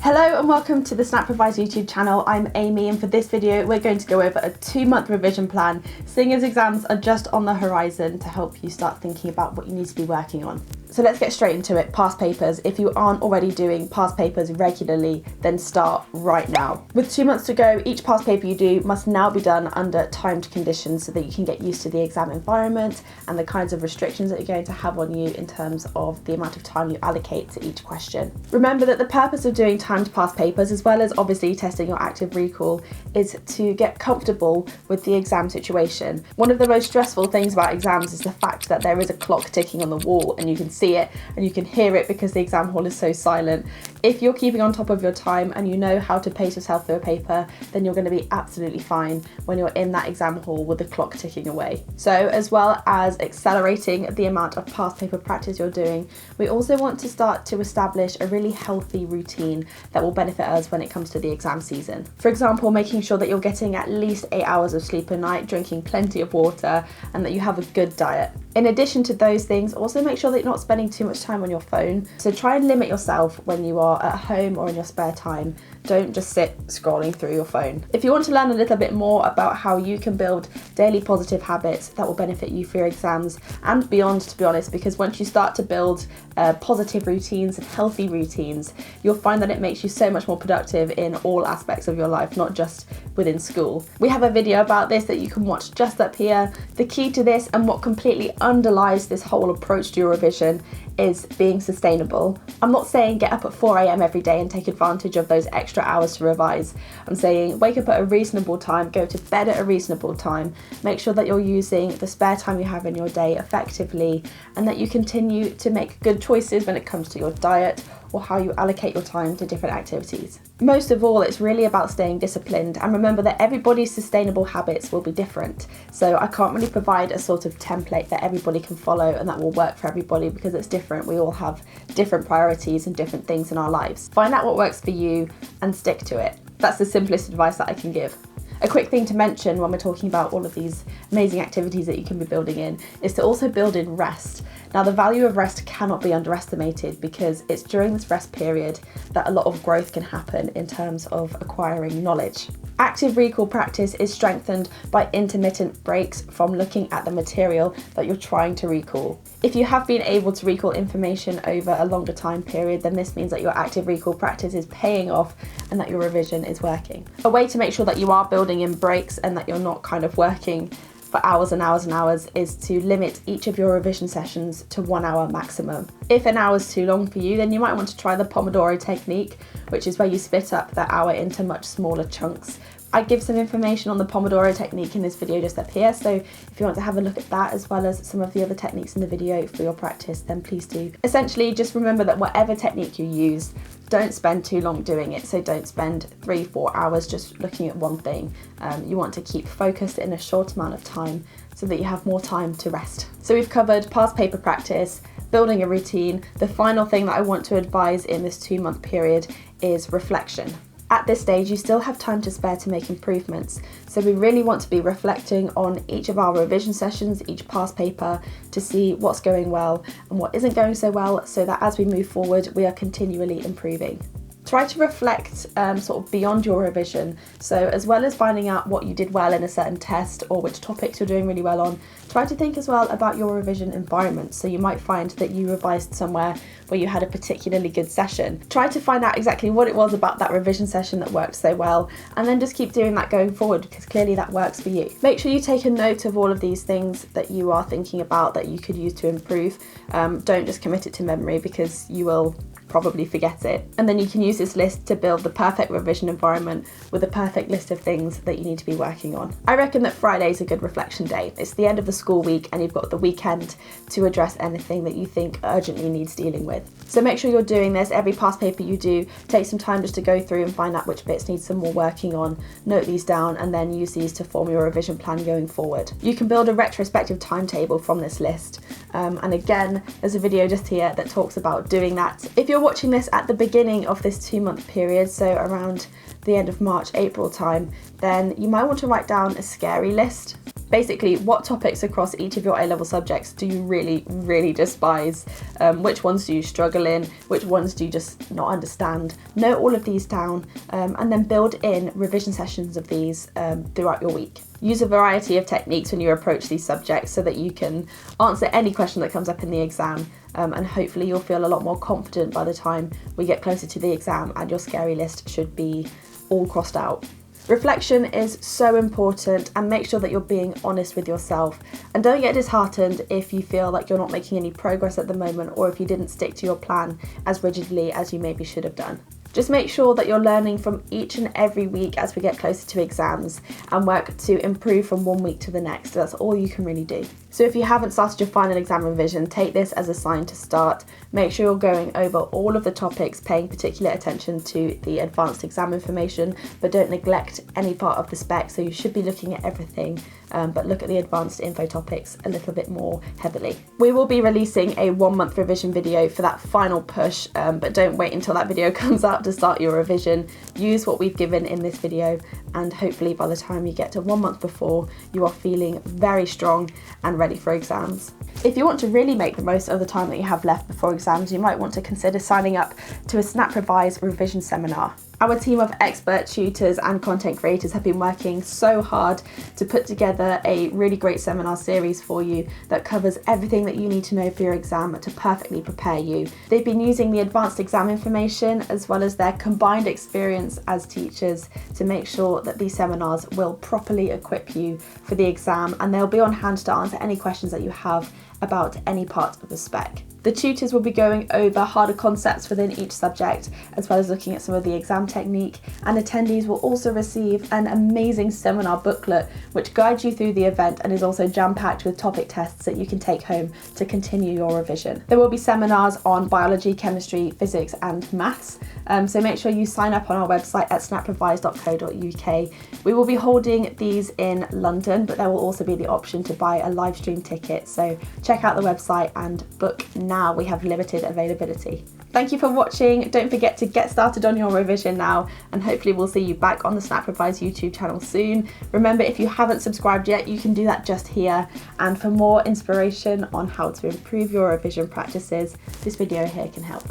Hello and welcome to the Snap Revise YouTube channel. I'm Amy, and for this video we're going to go over a 2-month revision plan, seeing as exams are just on the horizon to help you start thinking about what you need to be working on. So let's get straight into it. Past papers. If you aren't already doing past papers regularly, then start right now. With 2 months to go, each past paper you do must now be done under timed conditions so that you can get used to the exam environment and the kinds of restrictions that you're going to have on you in terms of the amount of time you allocate to each question. Remember that the purpose of doing timed past papers, as well as obviously testing your active recall, is to get comfortable with the exam situation. One of the most stressful things about exams is the fact that there is a clock ticking on the wall and you can see it and you can hear it because the exam hall is so silent. If you're keeping on top of your time and you know how to pace yourself through a paper, then you're going to be absolutely fine when you're in that exam hall with the clock ticking away. So as well as accelerating the amount of past paper practice you're doing, we also want to start to establish a really healthy routine that will benefit us when it comes to the exam season. For example, making sure that you're getting at least 8 hours of sleep a night, drinking plenty of water, and that you have a good diet. In addition to those things, also make sure that you're not spending too much time on your phone. So try and limit yourself when you are at home or in your spare time. Don't just sit scrolling through your phone. If you want to learn a little bit more about how you can build daily positive habits that will benefit you for your exams and beyond, to be honest, because once you start to build positive routines and healthy routines, you'll find that it makes you so much more productive in all aspects of your life, not just within school. We have a video about this that you can watch just up here. The key to this and what completely underlies this whole approach to your revision is being sustainable. I'm not saying get up at 4 a.m. every day and take advantage of those extra hours to revise. I'm saying wake up at a reasonable time, go to bed at a reasonable time, make sure that you're using the spare time you have in your day effectively, and that you continue to make good choices when it comes to your diet or how you allocate your time to different activities. Most of all, it's really about staying disciplined, and remember that everybody's sustainable habits will be different. So I can't really provide a sort of template that everybody can follow and that will work for everybody because it's different. We all have different priorities and different things in our lives. Find out what works for you and stick to it. That's the simplest advice that I can give. A quick thing to mention when we're talking about all of these amazing activities that you can be building in is to also build in rest. Now, the value of rest cannot be underestimated because it's during this rest period that a lot of growth can happen in terms of acquiring knowledge. Active recall practice is strengthened by intermittent breaks from looking at the material that you're trying to recall. If you have been able to recall information over a longer time period, then this means that your active recall practice is paying off and that your revision is working. A way to make sure that you are building in breaks and that you're not kind of working for hours and hours and hours is to limit each of your revision sessions to 1 hour maximum. If an hour is too long for you, then you might want to try the Pomodoro technique, which is where you split up that hour into much smaller chunks. I give some information on the Pomodoro technique in this video just up here, so if you want to have a look at that as well as some of the other techniques in the video for your practice, then please do. Essentially, just remember that whatever technique you use, don't spend too long doing it. So don't spend 3-4 hours just looking at one thing. You want to keep focused in a short amount of time so that you have more time to rest. So we've covered past paper practice, building a routine. The final thing that I want to advise in this 2-month period is reflection. At this stage, you still have time to spare to make improvements. So we really want to be reflecting on each of our revision sessions, each past paper, to see what's going well and what isn't going so well, so that as we move forward, we are continually improving. Try to reflect sort of beyond your revision. So as well as finding out what you did well in a certain test or which topics you're doing really well on, try to think as well about your revision environment. So you might find that you revised somewhere where you had a particularly good session. Try to find out exactly what it was about that revision session that worked so well, and then just keep doing that going forward because clearly that works for you. Make sure you take a note of all of these things that you are thinking about that you could use to improve. Don't just commit it to memory because you will probably forget it. And then you can use this list to build the perfect revision environment with a perfect list of things that you need to be working on. I reckon that Friday is a good reflection day. It's the end of the school week and you've got the weekend to address anything that you think urgently needs dealing with. So make sure you're doing this. Every past paper you do, take some time just to go through and find out which bits need some more working on, note these down, and then use these to form your revision plan going forward. You can build a retrospective timetable from this list. And again, there's a video just here that talks about doing that. If you're watching this at the beginning of this 2-month period, so around the end of March, April time, then you might want to write down a scary list. Basically, what topics across each of your A-level subjects do you really despise? Which ones do you struggle in? Which ones do you just not understand? Note all of these down and then build in revision sessions of these throughout your week. Use a variety of techniques when you approach these subjects so that you can answer any question that comes up in the exam, and hopefully you'll feel a lot more confident by the time we get closer to the exam and your scary list should be all crossed out. Reflection is so important, and make sure that you're being honest with yourself, and don't get disheartened if you feel like you're not making any progress at the moment, or if you didn't stick to your plan as rigidly as you maybe should have done. Just make sure that you're learning from each and every week as we get closer to exams, and work to improve from one week to the next. That's all you can really do. So if you haven't started your final exam revision, take this as a sign to start. Make sure you're going over all of the topics, paying particular attention to the advanced exam information, but don't neglect any part of the spec. So you should be looking at everything, but look at the advanced info topics a little bit more heavily. We will be releasing a 1 month revision video for that final push, but don't wait until that video comes out to start your revision. Use what we've given in this video, and hopefully by the time you get to 1 month before, you are feeling very strong and ready for exams. If you want to really make the most of the time that you have left before exams, you might want to consider signing up to a Snap Revise revision seminar. Our team of expert tutors and content creators have been working so hard to put together a really great seminar series for you that covers everything that you need to know for your exam to perfectly prepare you. They've been using the advanced exam information as well as their combined experience as teachers to make sure that these seminars will properly equip you for the exam, and they'll be on hand to answer any questions that you have about any part of the spec. The tutors will be going over harder concepts within each subject, as well as looking at some of the exam technique, and attendees will also receive an amazing seminar booklet which guides you through the event and is also jam-packed with topic tests that you can take home to continue your revision. There will be seminars on biology, chemistry, physics and maths, so make sure you sign up on our website at snaprevise.co.uk. We will be holding these in London, but there will also be the option to buy a live stream ticket, so check out the website and book now. We have limited availability. Thank you for watching. Don't forget to get started on your revision now, and hopefully we'll see you back on the Snap Revise YouTube channel soon. Remember, if you haven't subscribed yet, you can do that just here. And for more inspiration on how to improve your revision practices, this video here can help.